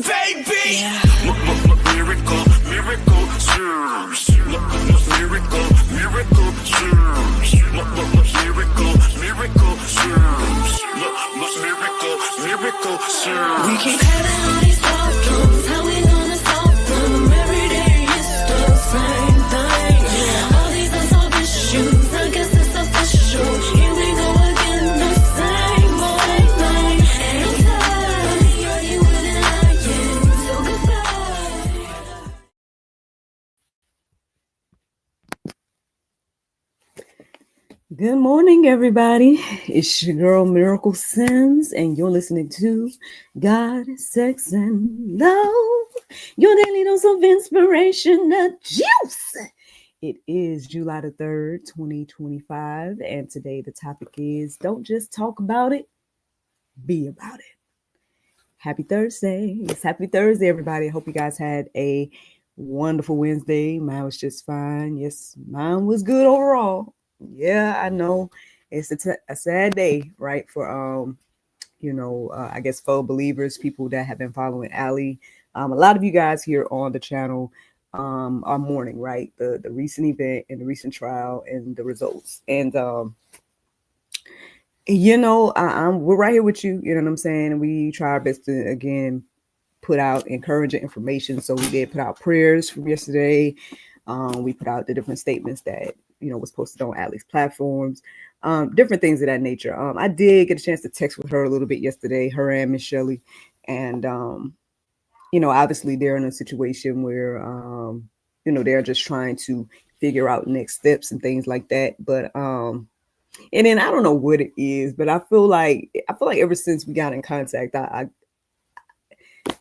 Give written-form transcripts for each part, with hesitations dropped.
baby. Yeah. Miracle, miracle, serves. Miracle, miracle, serves. Miracle, miracle, serves. Miracle, serves. We keep having all these problems. How we gonna solve them? Every day it's the same thing. All these unsolved issues, I guess it's official. Here we go again, the same old thing. And I'm tired of arguing and lying. So goodbye. Good morning, everybody. It's your girl Miracle Sims, and you're listening to God, Sex, and Love, your daily dose of inspiration, the juice. It is July the 3rd, 2025, and today the topic is don't just talk about it, be about it. Happy Thursday. It's happy Thursday, everybody. I hope you guys had a wonderful Wednesday. Mine was just fine. Yes, mine was good overall. Yeah, I know it's a sad day, right? For I guess fellow believers, people that have been following Allie. A lot of you guys here on the channel are mourning, right? The recent event and the recent trial and the results. And we're right here with you. You know what I'm saying? We try our best to again put out encouraging information. So we did put out prayers from yesterday. We put out the different statements that was posted on Allie's platforms, different things of that nature. I did get a chance to text with her a little bit yesterday, her and Miss Shelley, and obviously they're in a situation where they're just trying to figure out next steps and things like that. But and then I don't know what it is, but I feel like ever since we got in contact,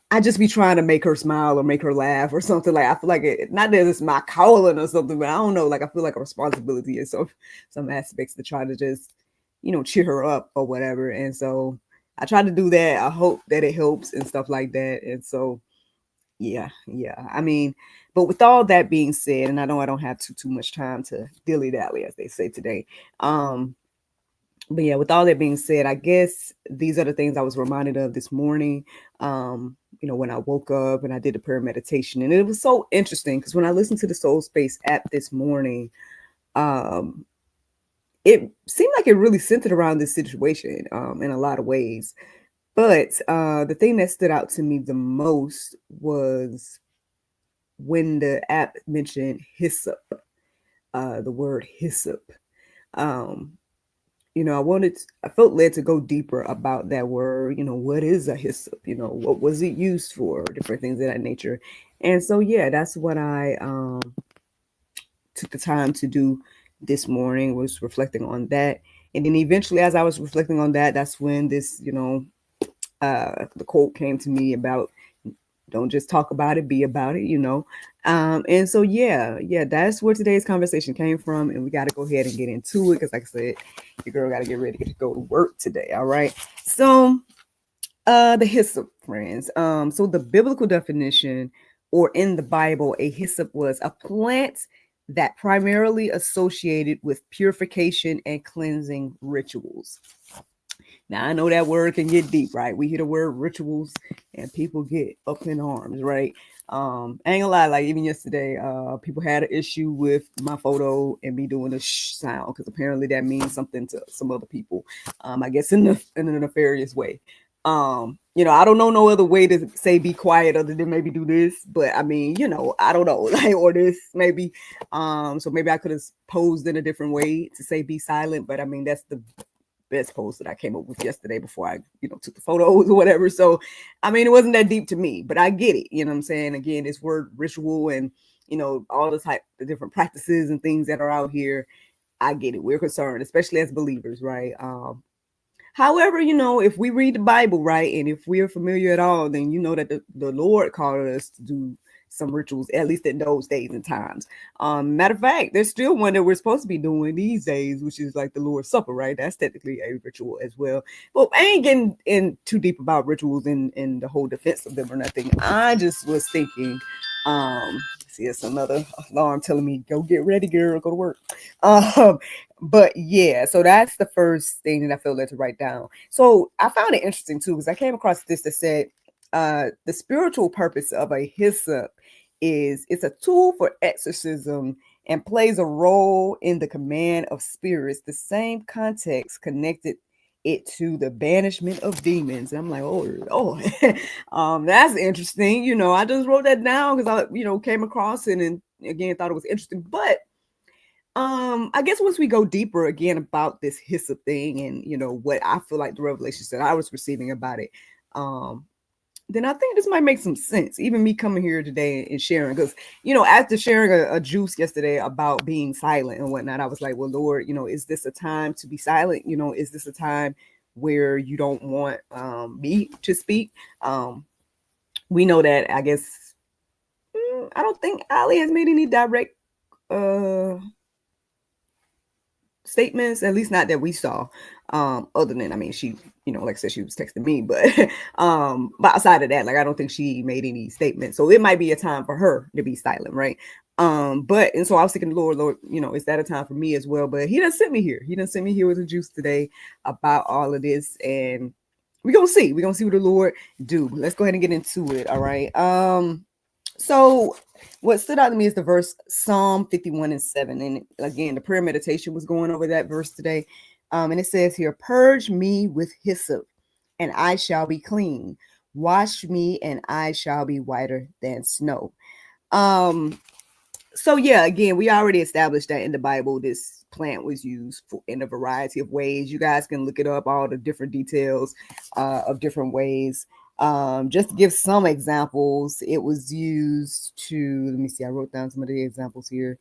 I just be trying to make her smile or make her laugh or something. Like I feel like not that it's my calling or something, but I don't know. Like I feel like a responsibility in some aspects to try to just cheer her up or whatever. And so I try to do that. I hope that it helps and stuff like that. And so yeah. I mean, but with all that being said, and I know I don't have too much time to dilly-dally, as they say today. But yeah, with all that being said, I guess these are the things I was reminded of this morning. When I woke up and I did the prayer meditation, and it was so interesting because when I listened to the Soul Space app this morning, it seemed like it really centered around this situation in a lot of ways. But the thing that stood out to me the most was when the app mentioned hyssop, the word hyssop. I felt led to go deeper about that word. What is a hyssop? What was it used for? Different things of that nature. And so, yeah, that's what I took the time to do this morning, was reflecting on that. And then eventually, as I was reflecting on that, that's when this, the quote came to me about don't just talk about it, be about it, and so, yeah, that's where today's conversation came from. And we got to go ahead and get into it because, like I said, your girl got to get ready to go to work today. All right. So the hyssop, friends. So the biblical definition, or in the Bible, a hyssop was a plant that primarily associated with purification and cleansing rituals. Now, I know that word can get deep, right? We hear the word rituals and people get up in arms, right? I ain't gonna lie, like even yesterday, people had an issue with my photo and me doing a shh sound because apparently that means something to some other people. I guess in a nefarious way. I don't know no other way to say be quiet other than maybe do this, but I mean, I don't know, like, or this maybe. So maybe I could have posed in a different way to say be silent, but I mean that's the best post that I came up with yesterday before I, took the photos or whatever. So, I mean, it wasn't that deep to me, but I get it. You know what I'm saying? Again, this word ritual and, all the different practices and things that are out here. I get it. We're concerned, especially as believers, right? However, if we read the Bible, right, and if we are familiar at all, then you know that the Lord called us to do some rituals, at least in those days and times. Matter of fact, there's still one that we're supposed to be doing these days, which is like the Lord's Supper, right? That's technically a ritual as well. But I ain't getting in too deep about rituals and the whole defense of them or nothing. I just was thinking, see, it's another alarm telling me, go get ready, girl, go to work. But yeah, so that's the first thing that I felt led to write down. So I found it interesting too, because I came across this that said, the spiritual purpose of a hyssop is it's a tool for exorcism and plays a role in the command of spirits. The same context connected it to the banishment of demons. I'm like, oh Lord, that's interesting. I just wrote that down because I, came across it and again thought it was interesting. But I guess once we go deeper again about this hyssop thing and what I feel like the revelations that I was receiving about it, then I think this might make some sense. Even me coming here today and sharing, because after sharing a juice yesterday about being silent and whatnot, I was like, well, Lord, is this a time to be silent? Is this a time where you don't want me to speak? We know that, I guess, I don't think Ali has made any direct statements, at least not that we saw, other than, I mean, she, like I said, she was texting me, but outside of that, like, I don't think she made any statements. So it might be a time for her to be silent, right? And so I was thinking, Lord, is that a time for me as well? But he done sent me here. He done sent me here with a juice today about all of this, and we're gonna see what the Lord do. Let's go ahead and get into it. All right. So what stood out to me is the verse Psalm 51:7. And again, the prayer meditation was going over that verse today. And it says here, purge me with hyssop and I shall be clean. Wash me and I shall be whiter than snow. So yeah, again, we already established that in the Bible, this plant was used in a variety of ways. You guys can look it up, all the different details of different ways. Just to give some examples, it was used to, let me see, I wrote down some of the examples here.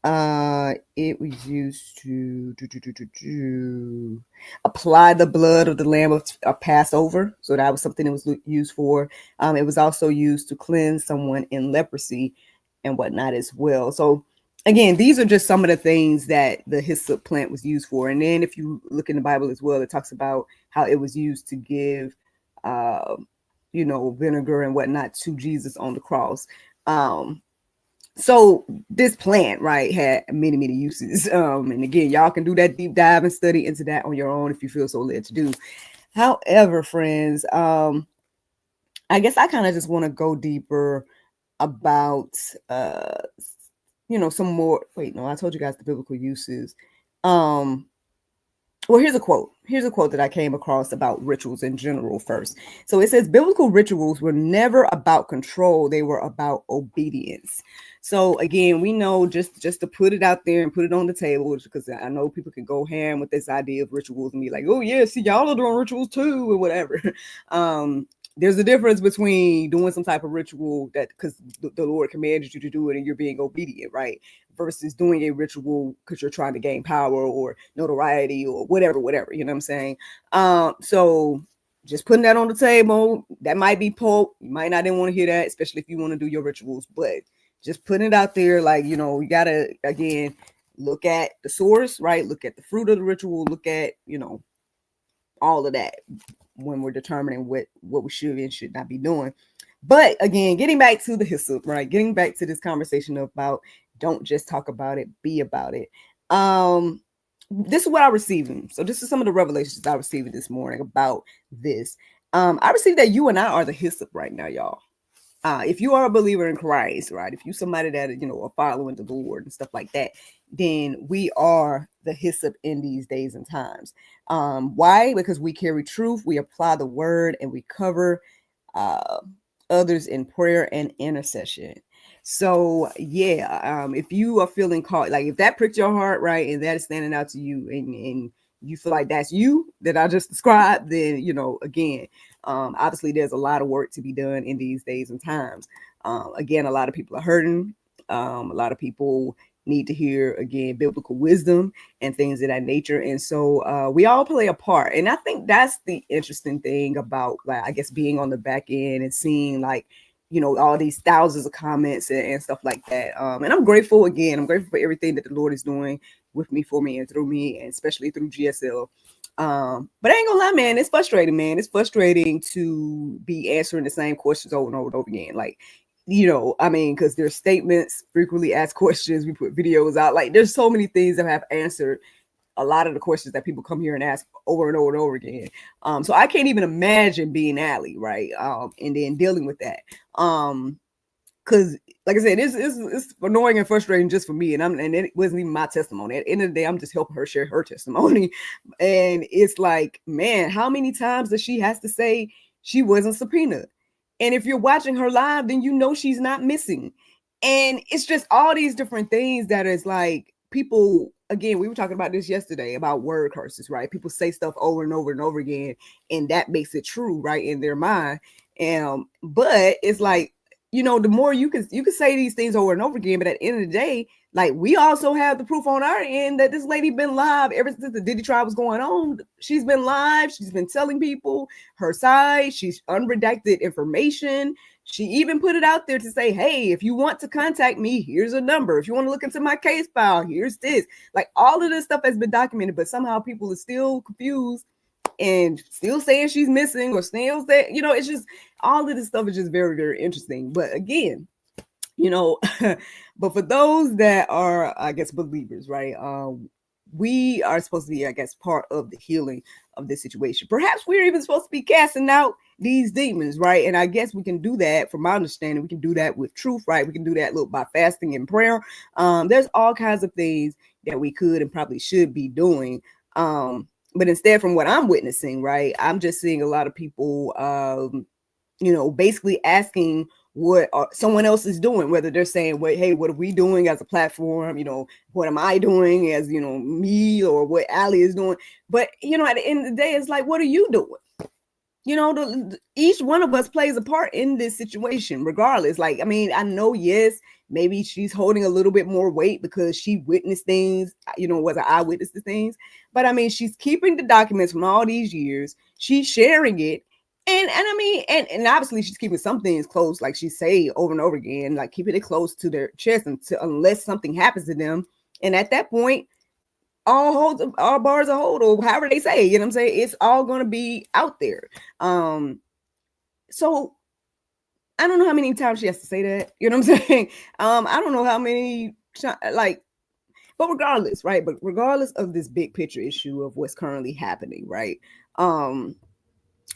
It was used to apply the blood of the lamb of Passover. So that was something it was used for. It was also used to cleanse someone in leprosy and whatnot as well. So again, these are just some of the things that the hyssop plant was used for. And then if you look in the Bible as well, it talks about how it was used to give vinegar and whatnot to Jesus on the cross. So this plant, right, had many, many uses. And again, y'all can do that deep dive and study into that on your own if you feel so led to do. However, friends, I guess I kind of just want to go deeper about, some more. Wait, no, I told you guys the biblical uses. Well, here's a quote. Here's a quote that I came across about rituals in general first. So it says, biblical rituals were never about control. They were about obedience. So again, we know just to put it out there and put it on the table, because I know people can go ham with this idea of rituals and be like, oh yeah, see, y'all are doing rituals too, or whatever. There's a difference between doing some type of ritual that because the Lord commanded you to do it and you're being obedient, right? Versus doing a ritual because you're trying to gain power or notoriety or whatever, you know what I'm saying? So just putting that on the table, that might be pulp. You might not even want to hear that, especially if you want to do your rituals, but just putting it out there, like, you gotta, again, look at the source, right? Look at the fruit of the ritual, look at, all of that when we're determining what we should and should not be doing. But again, getting back to the hyssop, right? Getting back to this conversation about don't just talk about it, be about it. This is what I'm receiving. So this is some of the revelations I received this morning about this. I received that you and I are the hyssop right now, y'all. If you are a believer in Christ, right? If you're somebody that, are following the Lord and stuff like that, then we are the hyssop in these days and times. Why? Because we carry truth, we apply the word, and we cover others in prayer and intercession. So yeah, if you are feeling called, like if that pricked your heart, right, and that is standing out to you, and you feel like that's you that I just described, then again, obviously there's a lot of work to be done in these days and times. Again, a lot of people are hurting. A lot of people need to hear, again, biblical wisdom and things of that nature. And so we all play a part. And I think that's the interesting thing about, like, I guess, being on the back end and seeing, like, all these thousands of comments and stuff like that. And I'm grateful, again, I'm grateful for everything that the Lord is doing with me, for me, and through me, and especially through GSL. But I ain't gonna lie, man, it's frustrating, man. It's frustrating to be answering the same questions over and over and over again. Like, because there's statements, frequently asked questions, we put videos out. Like, there's so many things that I have answered a lot of the questions that people come here and ask over and over and over again. So I can't even imagine being Allie, right? And then dealing with that. Because like I said, it's annoying and frustrating just for me, and it wasn't even my testimony. At the end of the day, I'm just helping her share her testimony, and it's like, man, how many times does she has to say she wasn't subpoenaed? And if you're watching her live, then you know she's not missing. And it's just all these different things that is like people. Again, we were talking about this yesterday about word curses, right? People say stuff over and over and over again, and that makes it true, right, in their mind. But it's like, the more you can say these things over and over again, but at the end of the day, like, we also have the proof on our end that this lady been live ever since the Diddy trial was going on. She's been live. She's been telling people her side. She's unredacted information. She even put it out there to say, hey, if you want to contact me, here's a number. If you want to look into my case file, here's this. Like, all of this stuff has been documented, but somehow people are still confused and still saying she's missing, or still say, it's just, all of this stuff is just very, very interesting. But again, but for those that are, I guess, believers, right? We are supposed to be, I guess, part of the healing of this situation. Perhaps we're even supposed to be casting out these demons, right? And I guess we can do that, from my understanding, we can do that with truth, right? We can do that by fasting and prayer. There's all kinds of things that we could and probably should be doing. But instead, from what I'm witnessing, right, I'm just seeing a lot of people, basically asking what someone else is doing, whether they're saying, well, hey, what are we doing as a platform? What am I doing as, me, or what Allie is doing? But, at the end of the day, it's like, what are you doing? Each one of us plays a part in this situation, regardless. Like, I mean, I know, yes, maybe she's holding a little bit more weight because she witnessed things, was an eyewitness to things. But I mean, she's keeping the documents from all these years. She's sharing it. And I mean, and obviously she's keeping some things close, like she say over and over again, like keeping it close to their chest unless something happens to them. And at that point, all bars are hold, or however they say, what I'm saying? It's all going to be out there. So I don't know how many times she has to say that, what I'm saying? I don't know how many, but regardless, right? But regardless of this big picture issue of what's currently happening, right?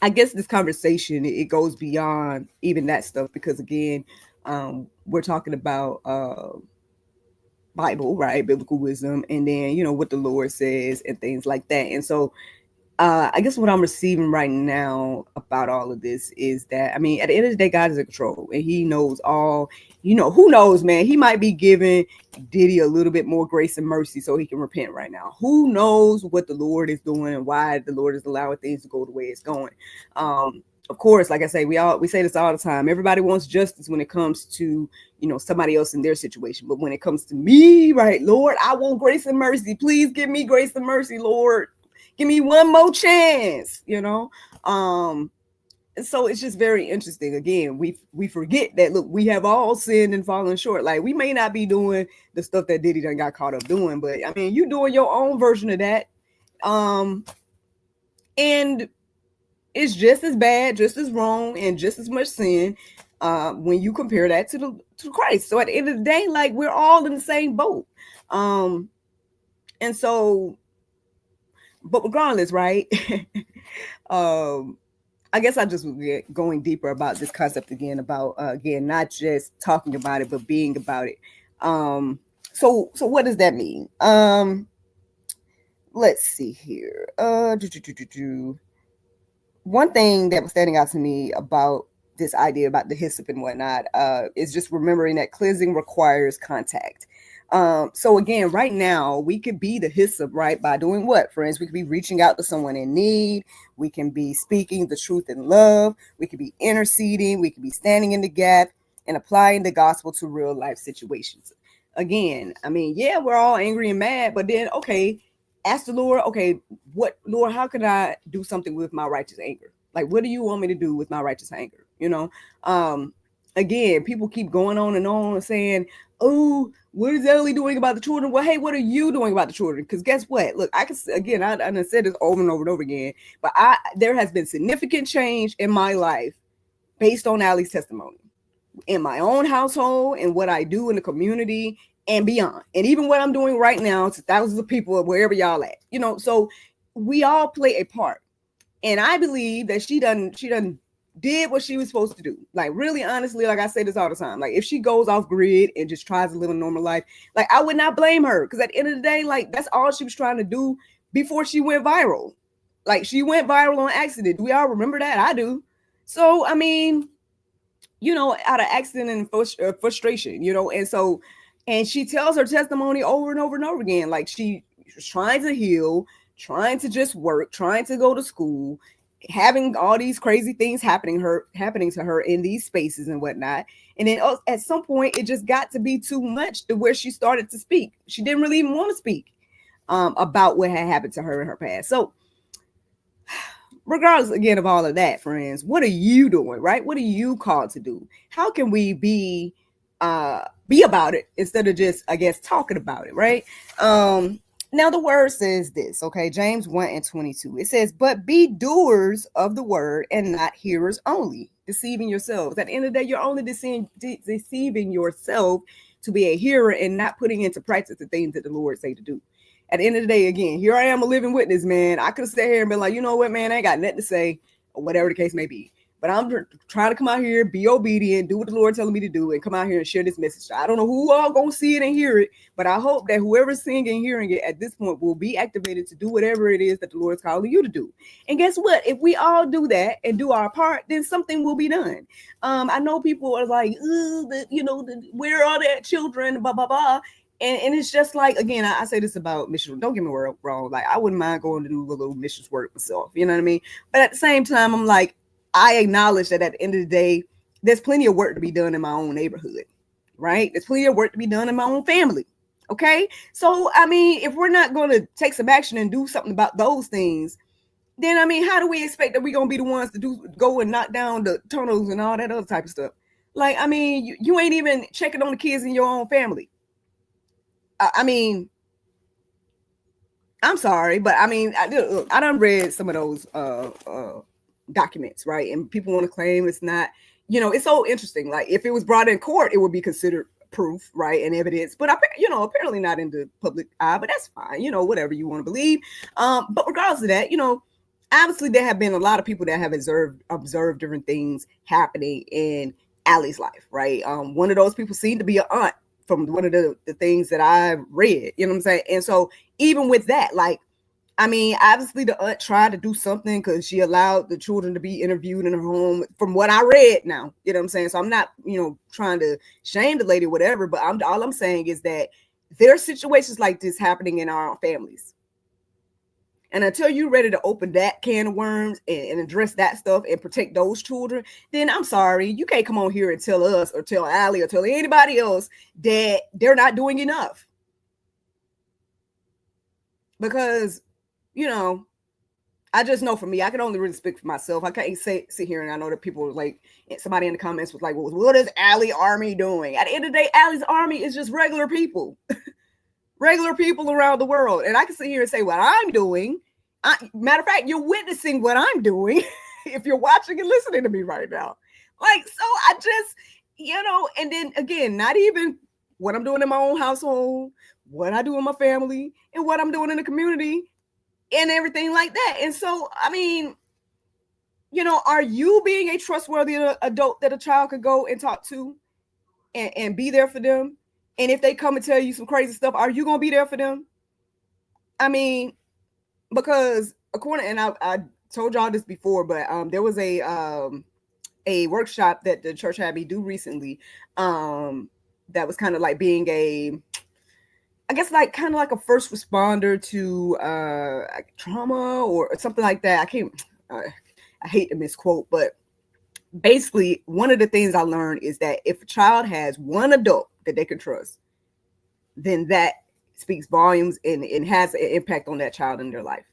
I guess this conversation, it goes beyond even that stuff, because again, we're talking about Bible, right? Biblical wisdom, and then, what the Lord says and things like that. And so I guess what I'm receiving right now about all of this is that, I mean, at the end of the day, God is in control, and he knows all, who knows, man, he might be giving Diddy a little bit more grace and mercy so he can repent right now. Who knows what the Lord is doing and why the Lord is allowing things to go the way it's going. Of course, like I say, we say this all the time. Everybody wants justice when it comes to, somebody else in their situation. But when it comes to me, right, Lord, I want grace and mercy. Please give me grace and mercy, Lord. Give me one more chance, And so it's just very interesting. Again, we forget that, look, we have all sinned and fallen short. Like, we may not be doing the stuff that Diddy done got caught up doing, but I mean, you doing your own version of that. And it's just as bad, just as wrong, and just as much sin when you compare that to Christ. So at the end of the day, like, we're all in the same boat. And so, but regardless, right? I guess I just going deeper about this concept again, about again, not just talking about it, but being about it. So what does that mean? Let's see here. One thing that was standing out to me about this idea about the hyssop and whatnot is just remembering that cleansing requires contact. So again, right now, we could be the hyssop, right? By doing what, friends? We could be reaching out to someone in need. We can be speaking the truth in love. We could be interceding. We could be standing in the gap and applying the gospel to real life situations. Again, I mean, yeah, we're all angry and mad, but then, okay, ask the Lord, okay, Lord, how can I do something with my righteous anger? Like, what do you want me to do with my righteous anger? Again, people keep going on and saying, oh, what is Ellie doing about the children? Well, hey, what are you doing about the children? Because guess what? Look, I said this over and over and over again, but there has been significant change in my life based on Allie's testimony, in my own household, and what I do in the community, and beyond. And even what I'm doing right now to thousands of people wherever y'all at, so we all play a part. And I believe that she done did what she was supposed to do. Like, really, honestly, like I say this all the time. Like, if she goes off grid and just tries to live a normal life, like, I would not blame her. Because at the end of the day, like, that's all she was trying to do before she went viral. Like, she went viral on accident. Do we all remember that? I do. So, I mean, out of accident and frustration, and she tells her testimony over and over and over again. Like, she was trying to heal, trying to just work, trying to go to school, having all these crazy things happening to her in these spaces and whatnot. And then at some point, it just got to be too much to where she started to speak. She didn't really even want to speak about what had happened to her in her past. So regardless, again, of all of that, friends, what are you doing, right? What are you called to do? How can we be about it instead of just, I guess, talking about it, right? Now the word says this, okay? James 1:22. It says, but be doers of the word and not hearers only, deceiving yourselves. At the end of the day, you're only deceiving yourself to be a hearer and not putting into practice the things that the Lord say to do. At the end of the day, again, here I am, a living witness, man. I could have sat here and been like, you know what, man, I ain't got nothing to say, or whatever the case may be. But I'm trying to come out here, be obedient, do what the Lord telling me to do, and come out here and share this message. I don't know who all gonna see it and hear it, but I hope that whoever's seeing and hearing it at this point will be activated to do whatever it is that the Lord is calling you to do. And guess what? If we all do that and do our part, then something will be done. I know people are like, where are the children? Blah blah blah. And it's just like, again, I say this about missions. Don't get me wrong. Like, I wouldn't mind going to do a little missions work myself. You know what I mean? But at the same time, I'm like, I acknowledge that at the end of the day, there's plenty of work to be done in my own neighborhood, right? There's plenty of work to be done in my own family. Okay. So, I mean, if we're not going to take some action and do something about those things, then, I mean, how do we expect that we're going to be the ones to go and knock down the tunnels and all that other type of stuff? Like, I mean, you ain't even checking on the kids in your own family. I mean, I'm sorry, but I mean, I done read some of those documents, right? And people want to claim it's not, it's so interesting. Like, if it was brought in court, it would be considered proof, right, and evidence. But apparently not in the public eye. But that's fine, whatever you want to believe. But regardless of that, obviously there have been a lot of people that have observed different things happening in Allie's life, right? One of those people seemed to be an aunt. From one of the things that I read, you know what I'm saying? And so even with that, like, I mean, obviously the aunt tried to do something because she allowed the children to be interviewed in her home from what I read now, you know what I'm saying? So I'm not, trying to shame the lady or whatever, but all I'm saying is that there are situations like this happening in our families. And until you're ready to open that can of worms and address that stuff and protect those children, then I'm sorry, you can't come on here and tell us or tell Allie or tell anybody else that they're not doing enough. Because, I just know for me, I can only really speak for myself. I can't sit here and I know that people were like, somebody in the comments was like, well, what is Allie Army doing? At the end of the day, Allie's Army is just regular people. Regular people around the world. And I can sit here and say what I'm doing. Matter of fact, you're witnessing what I'm doing if you're watching and listening to me right now. Like, so I just, and then again, not even what I'm doing in my own household, what I do in my family, and what I'm doing in the community and everything like that. And so, I mean, are you being a trustworthy adult that a child could go and talk to and be there for them? And if they come and tell you some crazy stuff, are you going to be there for them? I mean, because and I told y'all this before, but there was a workshop that the church had me do recently that was kind of like being I guess like kind of like a first responder to trauma or something like that. I hate to misquote, but basically one of the things I learned is that if a child has one adult that they can trust, then that speaks volumes and has an impact on that child in their life.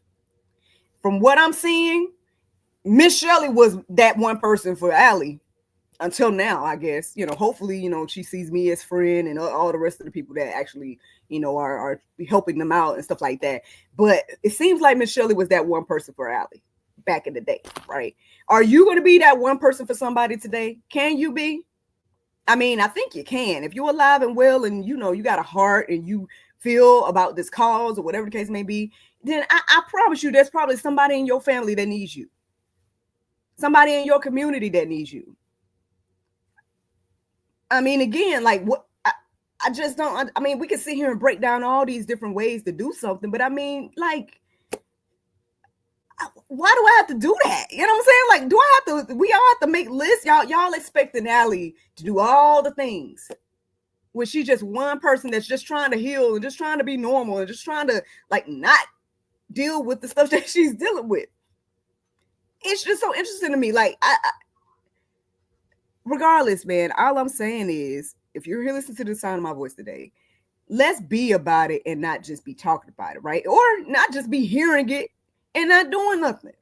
From what I'm seeing, Miss Shelley was that one person for Allie until now, I guess. Hopefully, she sees me as friend and all the rest of the people that actually, are helping them out and stuff like that. But it seems like Miss Shelley was that one person for Allie back in the day, right? Are you going to be that one person for somebody today? Can you be? I mean, I think you can. If you're alive and well and you know you got a heart and you feel about this cause or whatever the case may be, then I promise you there's probably somebody in your family that needs you. Somebody in your community that needs you. I mean, again, like what I just don't. I mean, we can sit here and break down all these different ways to do something, but I mean, like, why do I have to do that? You know what I'm saying? Like, do I have to? We all have to make lists. Y'all expecting Allie to do all the things when she's just one person that's just trying to heal and just trying to be normal and just trying to like not deal with the stuff that she's dealing with. It's just so interesting to me. Like, regardless, man, all I'm saying is, if you're here listening to the sound of my voice today, let's be about it and not just be talking about it, right? Or not just be hearing it and not doing nothing.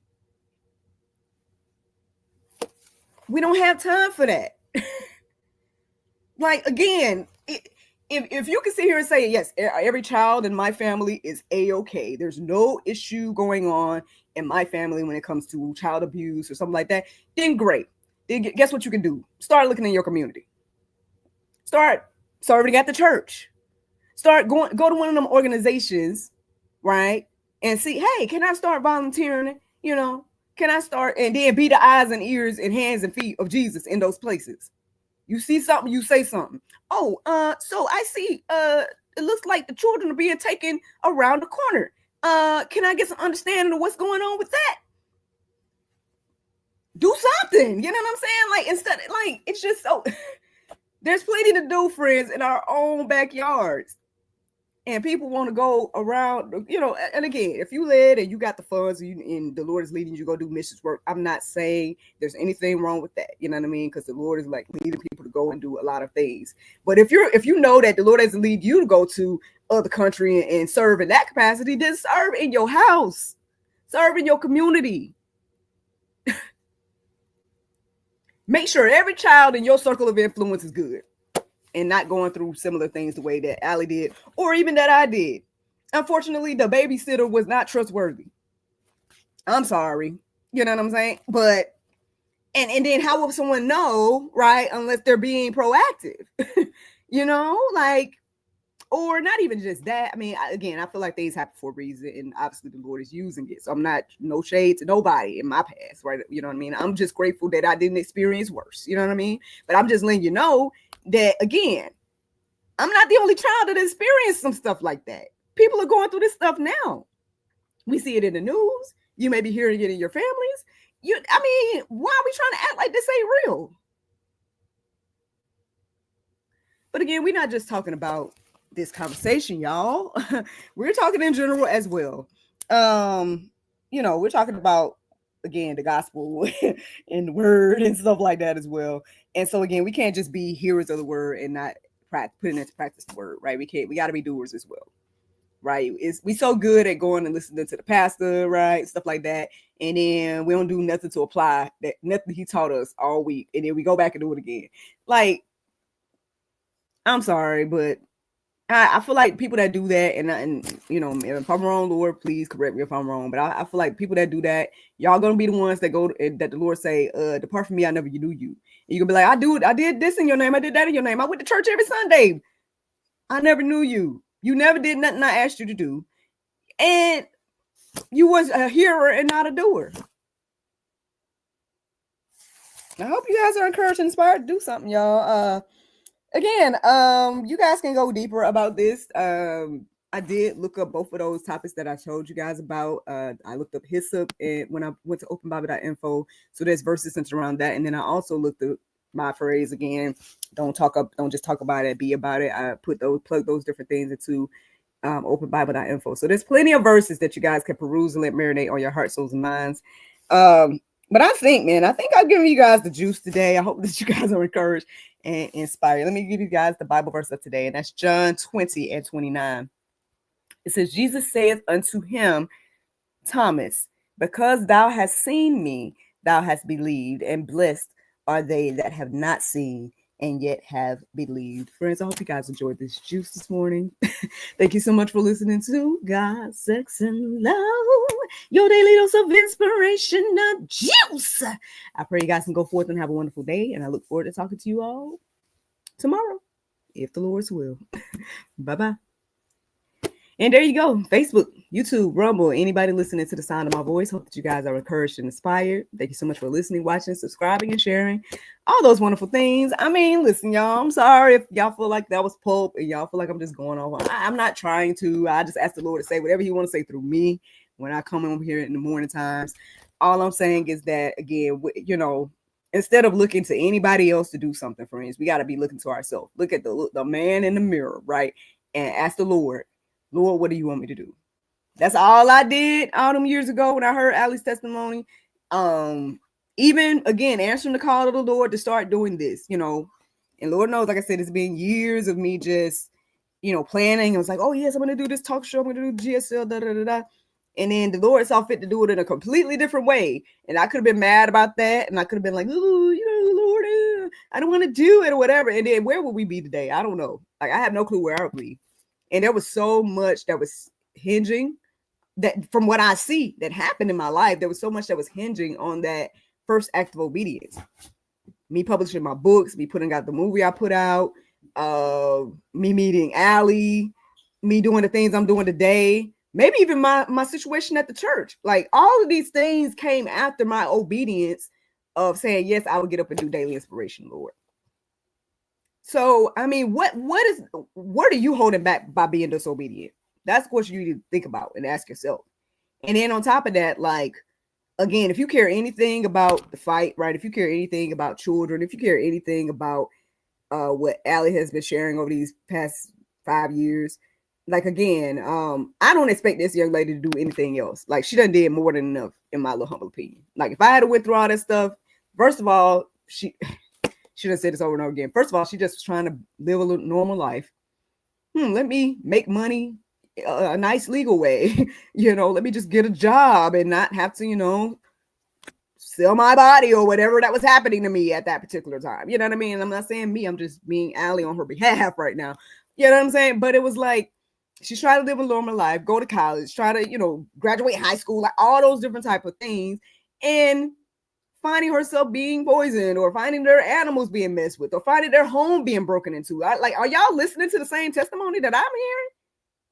We don't have time for that. Like, again, if you can sit here and say, yes, every child in my family is A-okay, there's no issue going on in my family when it comes to child abuse or something like that, then great. Then guess what you can do? Start looking in your community. Start serving at the church. Go to one of them organizations, right? And see, hey, can I start volunteering? You know, can I start and then be the eyes and ears and hands and feet of Jesus in those places? You see something, you say something. Oh, so I see it looks like the children are being taken around the corner. Can I get some understanding of what's going on with that? Do something, you know what I'm saying? Like, instead, like, it's just so there's plenty to do, friends, in our own backyards. And people want to go around, you know, and again, if you led and you got the funds and the Lord is leading you to go do missions work, I'm not saying there's anything wrong with that. You know what I mean? Because the Lord is like leading people to go and do a lot of things. But if you know that the Lord doesn't lead you to go to other country and serve in that capacity, then serve in your house, serve in your community. Make sure every child in your circle of influence is good and not going through similar things the way that Allie did, or even that I did. Unfortunately, the babysitter was not trustworthy. I'm sorry. You know what I'm saying? But, and then how will someone know, right? Unless they're being proactive, you know, like, or not even just that. I mean, again, I feel like things happen for a reason, and obviously the Lord is using it. So I'm not, no shade to nobody in my past, right? You know what I mean? I'm just grateful that I didn't experience worse. You know what I mean? But I'm just letting you know that, again, I'm not the only child that experienced some stuff like that. People are going through this stuff now. We see it in the news. You may be hearing it in your families. I mean, why are we trying to act like this ain't real? But again, we're not just talking about this conversation, y'all. We're talking in general as well. You know, we're talking about, again, the gospel and the word and stuff like that as well. And so again, we can't just be hearers of the word and not putting into practice the word, right? We got to be doers as well, right? We so good at going and listening to the pastor, right? Stuff like that. And then we don't do nothing to apply that, nothing he taught us all week. And then we go back and do it again. Like, I'm sorry, but I feel like people that do that, and you know, if I'm wrong, Lord, please correct me if I'm wrong. But I feel like people that do that, y'all gonna be the ones that go that the Lord say, "Depart from me, I never knew you." And you gonna be like, I did this in your name, I did that in your name, I went to church every Sunday. I never knew you. You never did nothing I asked you to do, and you was a hearer and not a doer. I hope you guys are encouraged and inspired to do something, y'all. Again, you guys can go deeper about this. I did look up both of those topics that I told you guys about. I looked up hyssop and when I went to openbible.info. So there's verses centered around that. And then I also looked up my phrase again. Don't just talk about it, be about it. I plug those different things into openbible.info. So there's plenty of verses that you guys can peruse and let marinate on your hearts, souls, and minds. But I think I've given you guys the juice today. I hope that you guys are encouraged and inspired. Let me give you guys the Bible verse of today, and that's John 20:29. It says, Jesus saith unto him, Thomas, because thou hast seen me, thou hast believed, and blessed are they that have not seen and yet have believed. Friends, I hope you guys enjoyed this juice this morning. Thank you so much for listening to God, Sex, and Love, your daily dose of inspirational juice. I pray you guys can go forth and have a wonderful day, and I look forward to talking to you all tomorrow, if the Lord's will. Bye-bye. And there you go. Facebook, YouTube, Rumble, anybody listening to the sound of my voice. Hope that you guys are encouraged and inspired. Thank you so much for listening, watching, subscribing, and sharing. All those wonderful things. I mean, listen, y'all, I'm sorry if y'all feel like that was pulp and y'all feel like I'm just going off. I'm not trying to. I just ask the Lord to say whatever he want to say through me when I come over here in the morning times. All I'm saying is that, again, instead of looking to anybody else to do something for us, we got to be looking to ourselves. Look at the man in the mirror, right? And ask the Lord, what do you want me to do? That's all I did all them years ago when I heard Allie's testimony. Even again, answering the call of the Lord to start doing this, and Lord knows, like I said, it's been years of me just, planning. I was like, oh yes, I'm going to do this talk show. I'm going to do GSL, da, da, da, da. And then the Lord saw fit to do it in a completely different way. And I could have been mad about that. And I could have been like, oh, Lord, I don't want to do it or whatever. And then where would we be today? I don't know. Like, I have no clue where I would be. And there was so much that was hinging that from what I see that happened in my life, there was so much that was hinging on that first act of obedience. Me publishing my books, me putting out the movie I put out, me meeting Allie, me doing the things I'm doing today, maybe even my situation at the church. Like, all of these things came after my obedience of saying, yes, I will get up and do daily inspiration, Lord. So, I mean, what are you holding back by being disobedient? That's what you need to think about and ask yourself. And then on top of that, like, again, if you care anything about the fight, right? If you care anything about children, if you care anything about what Allie has been sharing over these past 5 years, like, again, I don't expect this young lady to do anything else. Like, she done did more than enough, in my little humble opinion. Like, if I had to went through all that stuff, first of all, she done said this over and over again. First of all, she just was trying to live a normal life. Let me make money a nice legal way. Let me just get a job and not have to, sell my body or whatever that was happening to me at that particular time. You know what I mean? I'm not saying me. I'm just being Allie on her behalf right now. You know what I'm saying? But it was like, she's trying to live a normal life, go to college, try to, graduate high school, like all those different type of things. And finding herself being poisoned, or finding their animals being messed with, or finding their home being broken into. Are y'all listening to the same testimony that I'm hearing?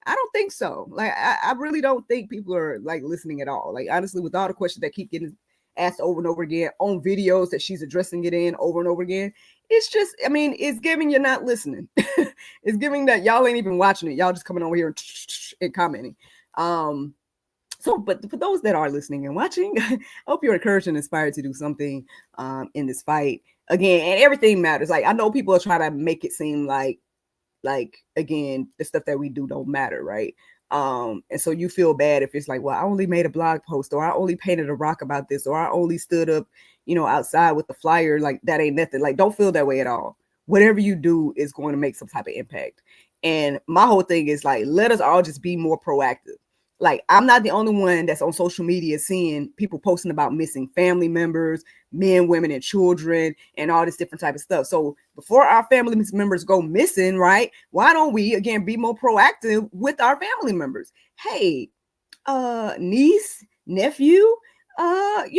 I don't think so. Like, I really don't think people are like listening at all. Like, honestly, with all the questions that keep getting asked over and over again on videos that she's addressing it in over and over again, it's just, I mean, it's giving you're not listening. It's giving that y'all ain't even watching it. Y'all just coming over here and commenting. So, but for those that are listening and watching, I hope you're encouraged and inspired to do something in this fight. Again, and everything matters. Like, I know people are trying to make it seem like, again, the stuff that we do don't matter, right? And so you feel bad if it's like, well, I only made a blog post, or I only painted a rock about this, or I only stood up, outside with the flyer. Like, that ain't nothing. Like, don't feel that way at all. Whatever you do is going to make some type of impact. And my whole thing is like, let us all just be more proactive. Like, I'm not the only one that's on social media seeing people posting about missing family members, men, women, and children, and all this different type of stuff. So before our family members go missing, right, why don't we, again, be more proactive with our family members? Hey, niece, nephew, let's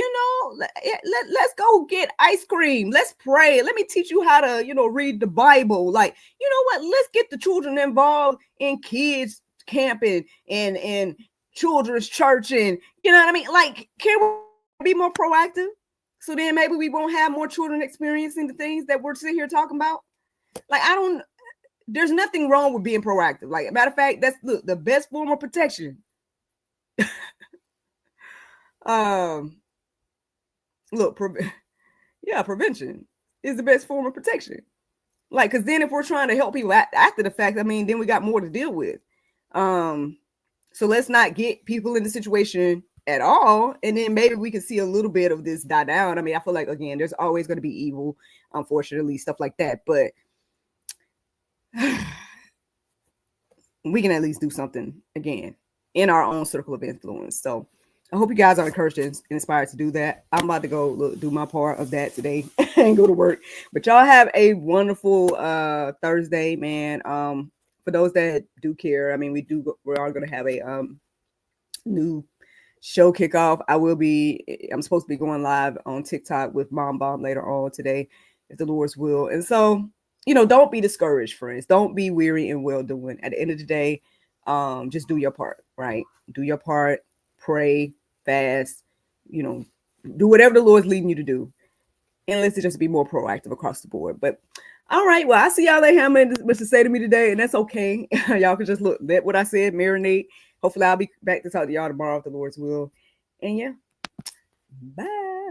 go get ice cream. Let's pray. Let me teach you how to, read the Bible. Like, you know what? Let's get the children involved in kids camping and children's church, and you know what I mean? Like, can we be more proactive? So then maybe we won't have more children experiencing the things that we're sitting here talking about. Like, there's nothing wrong with being proactive. Like, matter of fact, that's the best form of protection. Prevention is the best form of protection. Like, because then if we're trying to help people after the fact, I mean, then we got more to deal with. So let's not get people in the situation at all. And then maybe we can see a little bit of this die down. I mean, I feel like, again, there's always going to be evil, unfortunately, stuff like that. But we can at least do something, again, in our own circle of influence. So I hope you guys are encouraged and inspired to do that. I'm about to go do my part of that today and go to work. But y'all have a wonderful Thursday, man. For those that do care, I mean, we are going to have a new show kickoff. I'm supposed to be going live on TikTok with Mom Bomb later on today, if the Lord's will. And so don't be discouraged, friends. Don't be weary in well doing. At the end of the day, just do your part, right? Do your part, pray, fast, you know, do whatever the Lord's leading you to do. And let's just be more proactive across the board. But all right, well, I see y'all that have much to say to me today, and that's okay. Y'all can just look at what I said, marinate. Hopefully, I'll be back to talk to y'all tomorrow if the Lord's will. And yeah, bye.